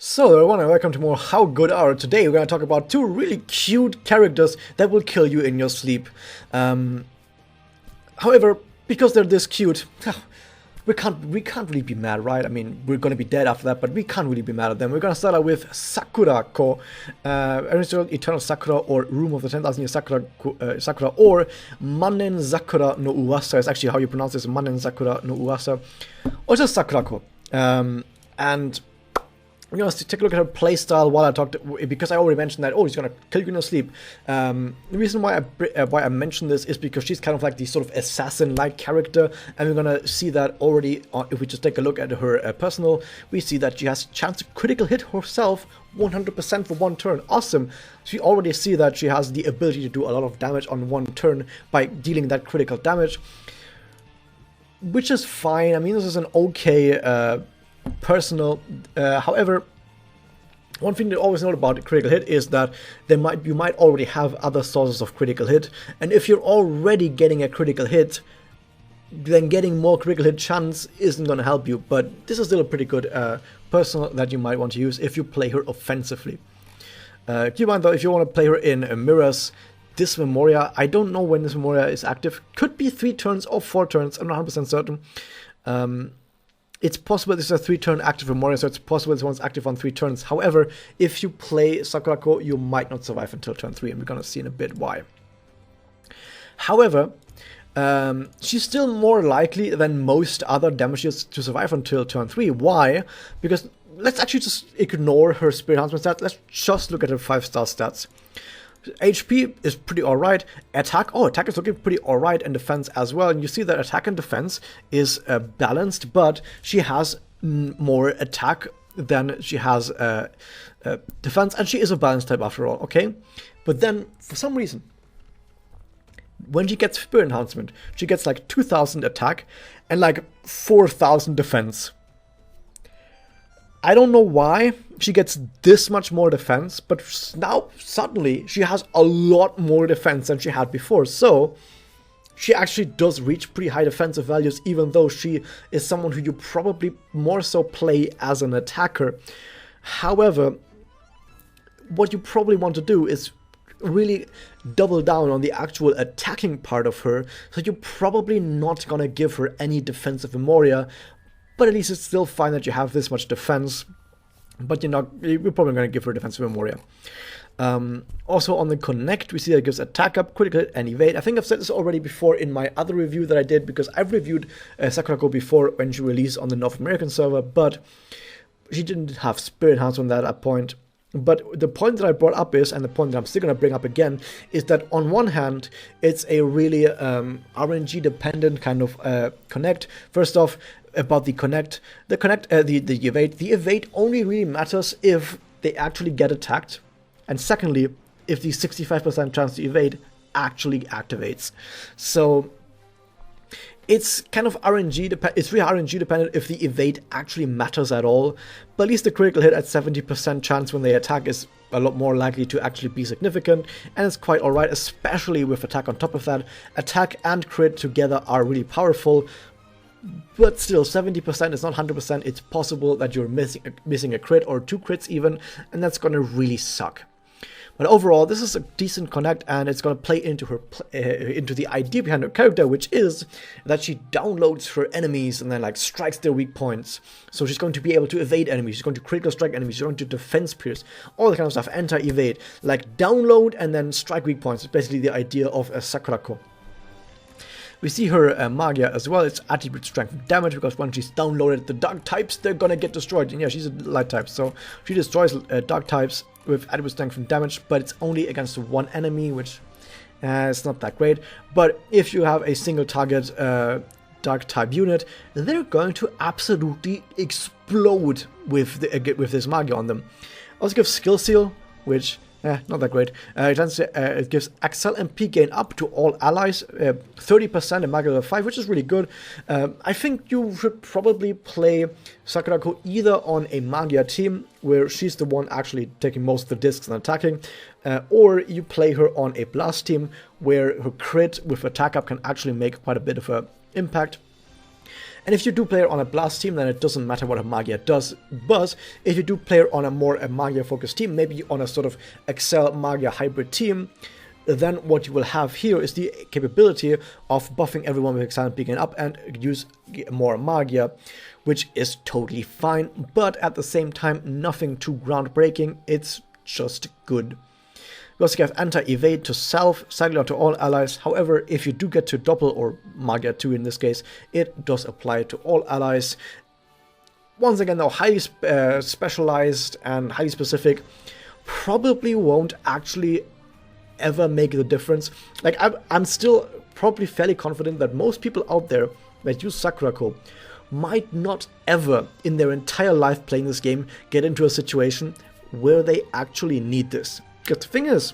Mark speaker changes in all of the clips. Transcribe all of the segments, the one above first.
Speaker 1: So everyone, and welcome to more How Good Are. Today we're going to talk about two really cute characters that will kill you in your sleep. However, because they're this cute, we can't really be mad, right? I mean, we're going to be dead after that, but we can't really be mad at them. We're going to start out with Sakurako, Eternal Sakura, or Room of the 10,000 Year Sakura, or Manen Sakura no Uwasa is actually how you pronounce this, Manen Sakura no Uwasa, or just Sakurako. And we're going to take a look at her playstyle while I talked, because I already mentioned that, she's going to kill you in your sleep. The reason why I mentioned this is because she's kind of like the sort of assassin-like character, and we're going to see that already, if we just take a look at her personal, we see that she has a chance to critical hit herself 100% for one turn. Awesome! So we already see that she has the ability to do a lot of damage on one turn by dealing that critical damage, which is fine. I mean, this is an okay personal. However, one thing to always note about a critical hit is that you might already have other sources of critical hit, and if you're already getting a critical hit, then getting more critical hit chance isn't going to help you. But this is still a pretty good personal that you might want to use if you play her offensively. Keep in mind though, if you want to play her in mirrors, this Memoria, I don't know when this Memoria is active. Could be 3 turns or 4 turns. I'm not 100% certain. It's possible this is a 3-turn active Memoria, so it's possible this one's active on 3 turns. However, if you play Sakurako, you might not survive until turn 3, and we're going to see in a bit why. However, she's still more likely than most other damages to survive until turn 3. Why? Because let's actually just ignore her Spirit Enhancement stats. Let's just look at her 5-star stats. HP is pretty alright. Attack is looking pretty alright, and defense as well. And you see that attack and defense is balanced, but she has more attack than she has defense, and she is a balanced type after all, okay? But then, for some reason, when she gets Spirit Enhancement, she gets like 2,000 attack and like 4,000 defense. I don't know why she gets this much more defense, but now suddenly she has a lot more defense than she had before. So she actually does reach pretty high defensive values, even though she is someone who you probably more so play as an attacker. However, what you probably want to do is really double down on the actual attacking part of her, so you're probably not gonna give her any defensive Memoria. But at least it's still fine that you have this much defense, but you're probably going to give her defensive Memoria. Also on the Connect, we see that it gives attack up, critical hit, and evade. I think I've said this already before in my other review that I did, because I've reviewed Sakurako before when she released on the North American server, but she didn't have Spirit Enhancement at that point. But the point that I brought up is, and the point that I'm still going to bring up again, is that on one hand, it's a really RNG dependent kind of Connect. First off, about the Connect, the evade only really matters if they actually get attacked, and secondly, if the 65% chance to evade actually activates. So it's kind of it's really RNG dependent if the evade actually matters at all, but at least the critical hit at 70% chance when they attack is a lot more likely to actually be significant, and it's quite alright, especially with attack on top of that. Attack and crit together are really powerful, but still 70% is not 100%. It's possible that you're missing a crit or 2 crits even, and that's gonna really suck. But overall, this is a decent Connect, and it's going to play into her into the idea behind her character, which is that she downloads her enemies and then like strikes their weak points. So she's going to be able to evade enemies, she's going to critical strike enemies, she's going to defense pierce, all that kind of stuff, anti-evade, like download and then strike weak points. It's basically the idea of a Sakurako. We see her Magia as well. It's attribute strength and damage, because when she's downloaded the dark types, they're gonna get destroyed. And yeah, she's a light type, so she destroys dark types with attribute strength and damage, but it's only against one enemy, which is not that great. But if you have a single target dark type unit, they're going to absolutely explode with this Magia on them. Also gives skill seal, which not that great. It gives Accel MP gain up to all allies, 30% in Magia level 5, which is really good. I think you should probably play Sakurako either on a Magia team, where she's the one actually taking most of the discs and attacking, or you play her on a Blast team, where her crit with attack up can actually make quite a bit of an impact. And if you do play her on a blast team, then it doesn't matter what her Magia does. But if you do play her on a more Magia-focused team, maybe on a sort of Excel Magia hybrid team, then what you will have here is the capability of buffing everyone with Excel picking up and use more Magia, which is totally fine, but at the same time, nothing too groundbreaking. It's just good. We also have anti-evade to self, cycle out to all allies. However, if you do get to double, or Magia 2 in this case, it does apply to all allies. Once again, though, highly specialized and highly specific, probably won't actually ever make the difference. Like, I'm still probably fairly confident that most people out there that use Sakurako might not ever in their entire life playing this game get into a situation where they actually need this. Because the thing is,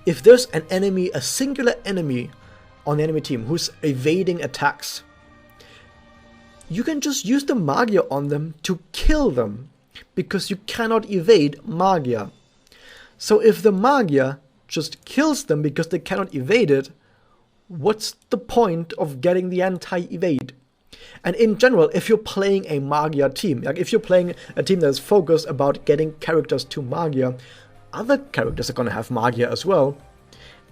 Speaker 1: if there's an enemy, a singular enemy on the enemy team who's evading attacks, you can just use the Magia on them to kill them, because you cannot evade Magia. So if the Magia just kills them because they cannot evade it, what's the point of getting the anti-evade? And in general, if you're playing a Magia team, like if you're playing a team that is focused about getting characters to Magia, other characters are going to have Magia as well,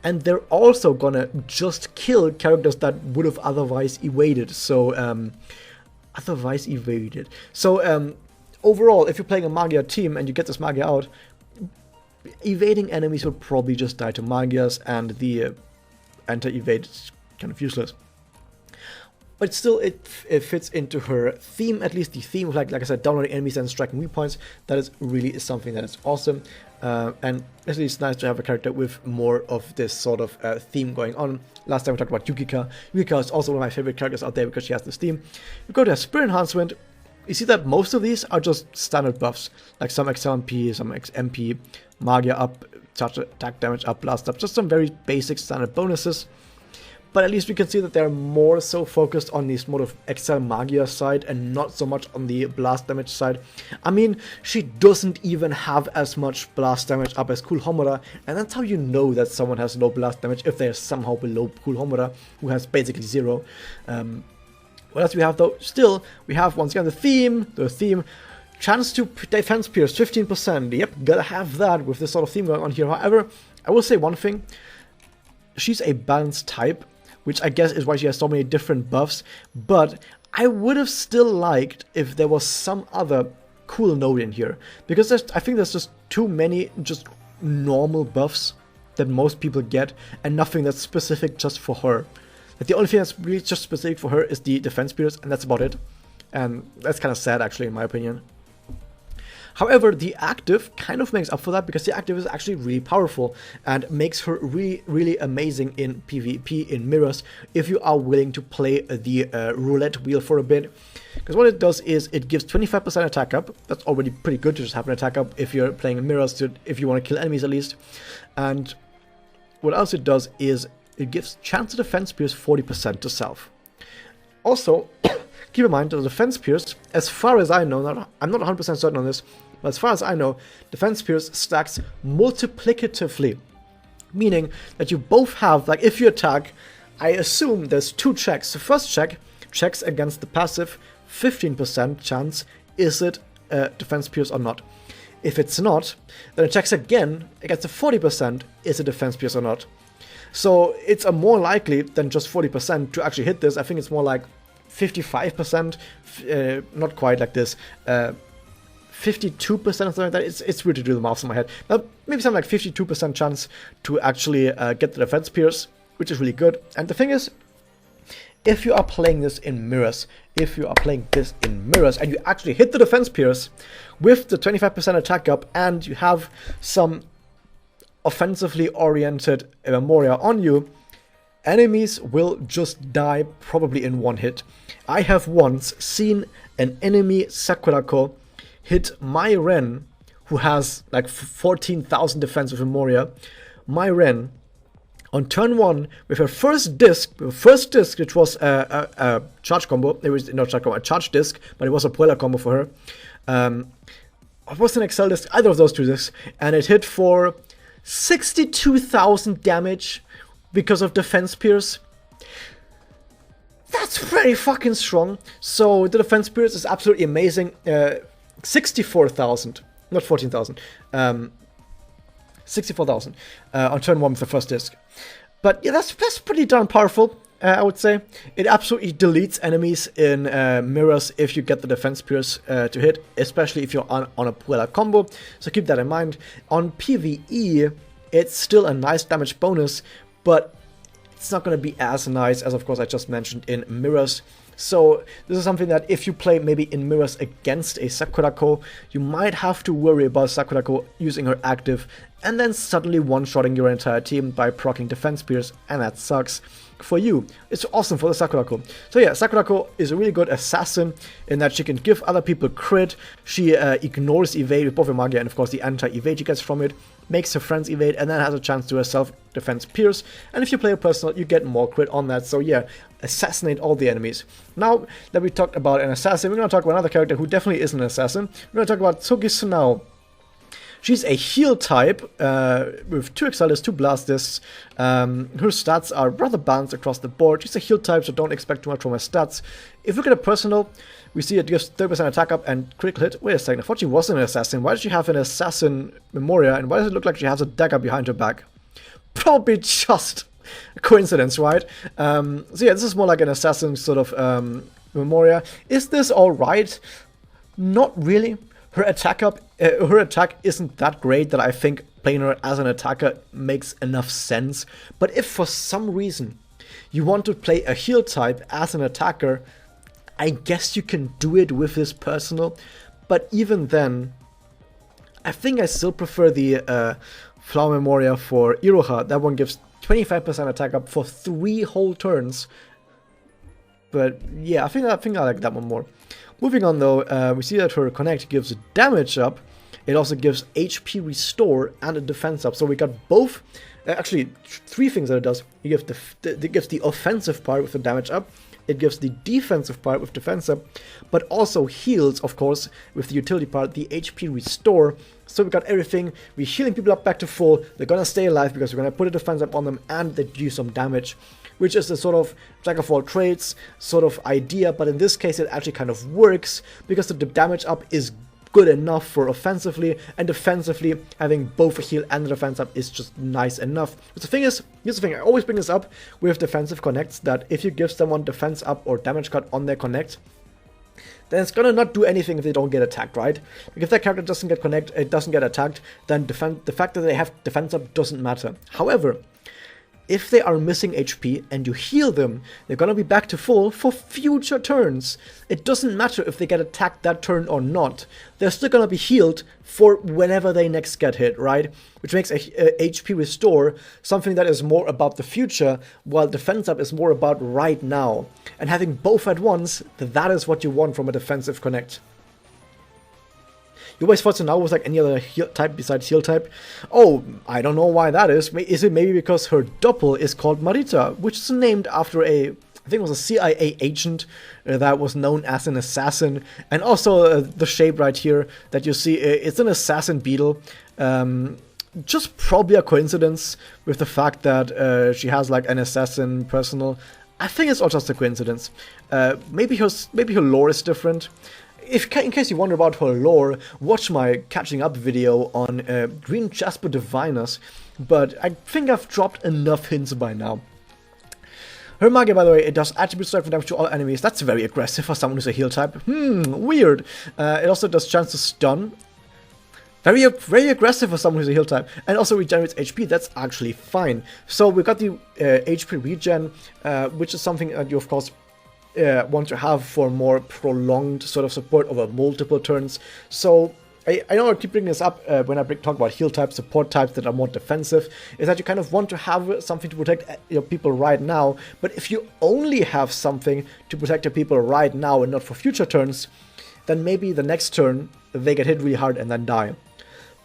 Speaker 1: and they're also going to just kill characters that would have otherwise evaded. So, overall, if you're playing a Magia team and you get this Magia out, evading enemies will probably just die to Magias, and the anti-evade is kind of useless. But still, it fits into her theme, at least the theme of, like I said, downloading enemies and striking weak points. That is really something that is awesome. And actually it's nice to have a character with more of this sort of theme going on. Last time we talked about Yukika. Yukika is also one of my favorite characters out there because she has this theme. We go to her Spirit Enhancement. You see that most of these are just standard buffs, like some XLMP, some XMP, Magia up, charge attack damage up, blast up, just some very basic standard bonuses. But at least we can see that they're more so focused on the sort of Excel Magia side and not so much on the blast damage side. I mean, she doesn't even have as much blast damage up as Cool Homura, and that's how you know that someone has low blast damage, if they're somehow below Cool Homura, who has basically 0. What else we have though? Still, we have once again the theme. Chance to defense pierce 15%. Yep, gotta have that with this sort of theme going on here. However, I will say one thing. She's a balanced type, which I guess is why she has so many different buffs, but I would have still liked if there was some other cool node in here, because I think there's just too many just normal buffs that most people get, and nothing that's specific just for her. Like, the only thing that's really just specific for her is the defense pierce, and that's about it, and that's kind of sad actually in my opinion. However, the active kind of makes up for that, because the active is actually really powerful and makes her really, really amazing in PvP, in mirrors, if you are willing to play the roulette wheel for a bit. Because what it does is it gives 25% attack up. That's already pretty good to just have an attack up if you're playing in mirrors, if you want to kill enemies at least. And what else it does is it gives chance to defense pierce 40% to self. Also, keep in mind that the defense pierce, as far as I know, I'm not 100% certain on this, but as far as I know, defense pierce stacks multiplicatively. Meaning that you both have, like if you attack, I assume there's 2 checks. The first check checks against the passive 15% chance, is it a defense pierce or not. If it's not, then it checks again against the 40%, is it defense pierce or not. So it's a more likely than just 40% to actually hit this. I think it's more like 55%, not quite like this, 52% or something like that. It's weird to do the math in my head. But maybe something like 52% chance to actually get the defense pierce, which is really good. And the thing is, if you are playing this in mirrors, and you actually hit the defense pierce with the 25% attack up, and you have some offensively oriented Memoria on you, enemies will just die probably in one hit. I have once seen an enemy Sakurako hit my Ren, who has like 14,000 defense with Memoria, my Ren, on turn 1 with her first disc, which was a charge combo. It was not charge combo, a charge disc, but it was a Puella combo for her. It was an Excel disc, either of those 2 discs, and it hit for 62,000 damage because of defense pierce. That's pretty fucking strong. So the defense pierce is absolutely amazing. 64,000, not 14,000. 64,000 on turn 1 with the first disc. But yeah, that's pretty darn powerful, I would say. It absolutely deletes enemies in mirrors if you get the defense pierce to hit, especially if you're on a Puella combo, so keep that in mind. On PvE, it's still a nice damage bonus, but it's not going to be as nice as, of course, I just mentioned in mirrors. So this is something that if you play maybe in mirrors against a Sakurako, you might have to worry about Sakurako using her active and then suddenly one-shotting your entire team by proccing defense pierce, and that sucks for you. It's awesome for the Sakurako. So yeah, Sakurako is a really good assassin in that she can give other people crit, she ignores evade with both her Magia and of course the anti-evade she gets from it, makes her friends evade, and then has a chance to herself defense pierce, and if you play a personal, you get more crit on that. So yeah, assassinate all the enemies. Now that we talked about an assassin, we're going to talk about another character who definitely is an assassin. We're going to talk about Sunao. She's a heal type with 2 Exaltis, 2 Blast Discs. Her stats are rather balanced across the board. She's a heal type, so don't expect too much from her stats. If we look at a personal, we see it gives 30% attack up and critical hit. Wait a second, I thought she wasn't an assassin. Why does she have an assassin Memoria, and why does it look like she has a dagger behind her back? Probably just a coincidence, right? So yeah, this is more like an assassin sort of Memoria. Is this alright? Not really. Her attack isn't that great that I think playing her as an attacker makes enough sense. But if for some reason you want to play a heal type as an attacker, I guess you can do it with this personal. But even then, I think I still prefer the Flower Memoria for Iroha. That one gives 25% attack up for 3 whole turns. But yeah, I think I like that one more. Moving on though, we see that her connect gives damage up, it also gives HP restore and a defense up. So we got both, actually 3 things that it does. It gives the offensive part with the damage up, it gives the defensive part with defense up, but also heals, of course, with the utility part, the HP restore. So we got everything, we're healing people up back to full, they're gonna stay alive because we're gonna put a defense up on them and they do some damage. Which is a sort of jack of all trades sort of idea, but in this case it actually kind of works because the damage up is good enough for offensively, and defensively having both a heal and a defense up is just nice enough. But the thing is, here's the thing, I always bring this up with defensive connects, that if you give someone defense up or damage cut on their connect, then it's gonna not do anything if they don't get attacked, right? Like if that character doesn't get connect, it doesn't get attacked, then the fact that they have defense up doesn't matter. However, if they are missing HP and you heal them, they're gonna be back to full for future turns. It doesn't matter if they get attacked that turn or not. They're still gonna be healed for whenever they next get hit, right? Which makes a HP restore something that is more about the future, while defense up is more about right now. And having both at once, that is what you want from a defensive connect. You always thought Sunao was like any other heal type besides heal type? Oh, I don't know why that is. Is it maybe because her doppel is called Marita, which is named after I think it was a CIA agent that was known as an assassin. And also the shape right here that you see, it's an assassin beetle. Just probably a coincidence with the fact that she has like an assassin personal. I think it's all just a coincidence. Maybe her lore is different. In case you wonder about her lore, watch my catching up video on Green Jasper Diviners, but I think I've dropped enough hints by now. Her Magia, by the way, it does attribute strike for damage to all enemies. That's very aggressive for someone who's a heal type. Weird. It also does chance to stun. Very aggressive for someone who's a heal type. And also regenerates HP, that's actually fine. So we got the HP regen, which is something that you of course want to have for more prolonged sort of support over multiple turns. So I know I keep bringing this up when I talk about heal types, support types that are more defensive, is that you kind of want to have something to protect your people right now, but if you only have something to protect your people right now and not for future turns, then maybe the next turn they get hit really hard and then die.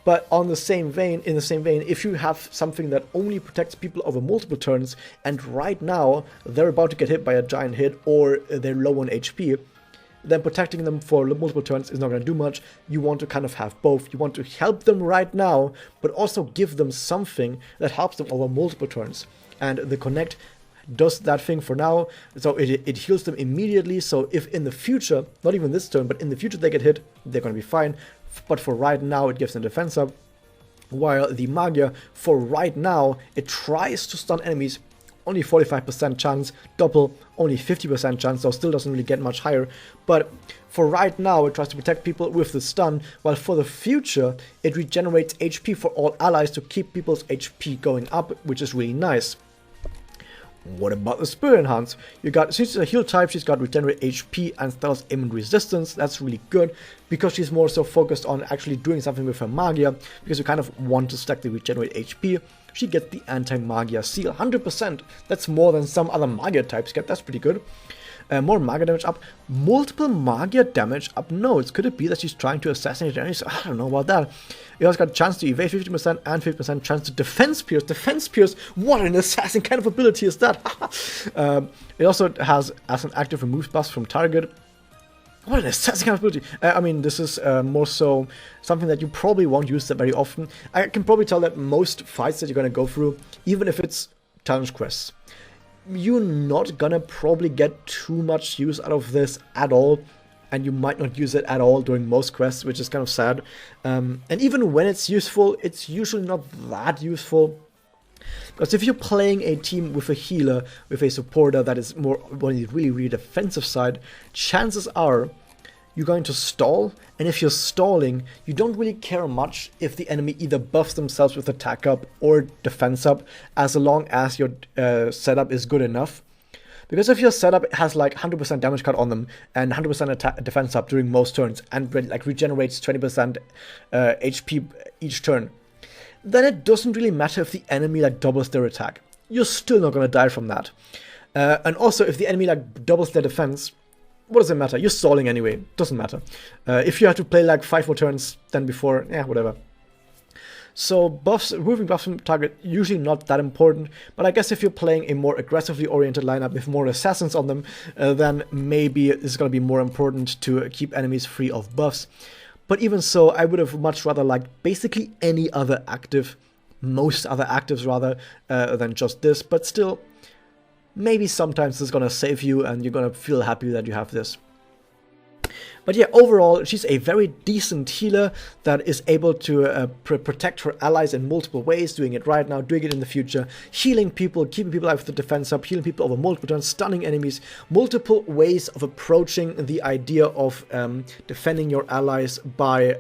Speaker 1: But in the same vein, if you have something that only protects people over multiple turns, and right now they're about to get hit by a giant hit or they're low on HP, then protecting them for multiple turns is not going to do much. You want to kind of have both. You want to help them right now, but also give them something that helps them over multiple turns. And the connect does that thing for now. So it heals them immediately. So if in the future, not even this turn, but in the future they get hit, they're going to be fine. But for right now, it gives them defense up. While the Magia, for right now, it tries to stun enemies. Only 45% chance, double, only 50% chance, so still doesn't really get much higher. But for right now, it tries to protect people with the stun, while for the future, it regenerates HP for all allies to keep people's HP going up, which is really nice. What about the Spirit Enhance? You got, since she's a heal type, she's got regenerate HP and Stealth Aim and Resistance. That's really good, because she's more so focused on actually doing something with her Magia, because you kind of want to stack the regenerate HP. She gets the Anti-Magia Seal, 100%. That's more than some other Magia types get, that's pretty good. More Magia damage up, multiple Magia damage up nodes. Could it be that she's trying to assassinate enemies? I don't know about that. It also got a chance to evade 50% and 50% chance to defense pierce. Defense pierce, what an assassin kind of ability is that? It also has as an active remove buffs from target. What an assassin kind of ability. I mean, this is more so something that you probably won't use that very often. I can probably tell that most fights that you're going to go through, even if it's challenge quests, you're not gonna probably get too much use out of this at all, and you might not use it at all during most quests, which is kind of sad. And even when it's useful, it's usually not that useful. Because if you're playing a team with a healer, with a supporter that is more on the really defensive side, chances are you're going to stall, and if you're stalling, you don't really care much if the enemy either buffs themselves with attack up or defense up, as long as your setup is good enough. Because if your setup has like 100% damage cut on them and 100% defense up during most turns, and like regenerates 20% HP each turn, then it doesn't really matter if the enemy like doubles their attack. You're still not gonna die from that. And also, if the enemy like doubles their defense, what does it matter? You're stalling anyway. Doesn't matter. If you have to play like 5 more turns than before, yeah, whatever. So buffs, removing buffs from target, usually not that important. But I guess if you're playing a more aggressively oriented lineup with more assassins on them, then maybe it's going to be more important to keep enemies free of buffs. But even so, I would have much rather liked basically any other active, most other actives rather, than just this. But still, maybe sometimes it's gonna save you and you're gonna feel happy that you have this. But yeah, overall, she's a very decent healer that is able to protect her allies in multiple ways, doing it right now, doing it in the future, healing people, keeping people alive with the defense up, healing people over multiple turns, stunning enemies, multiple ways of approaching the idea of defending your allies by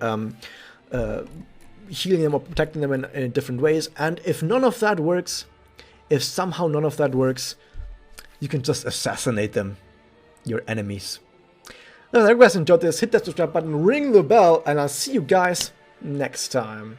Speaker 1: healing them or protecting them in different ways. And if none of that works, if somehow none of that works, you can just assassinate them, your enemies. Now, if you guys enjoyed this, hit that subscribe button, ring the bell, and I'll see you guys next time.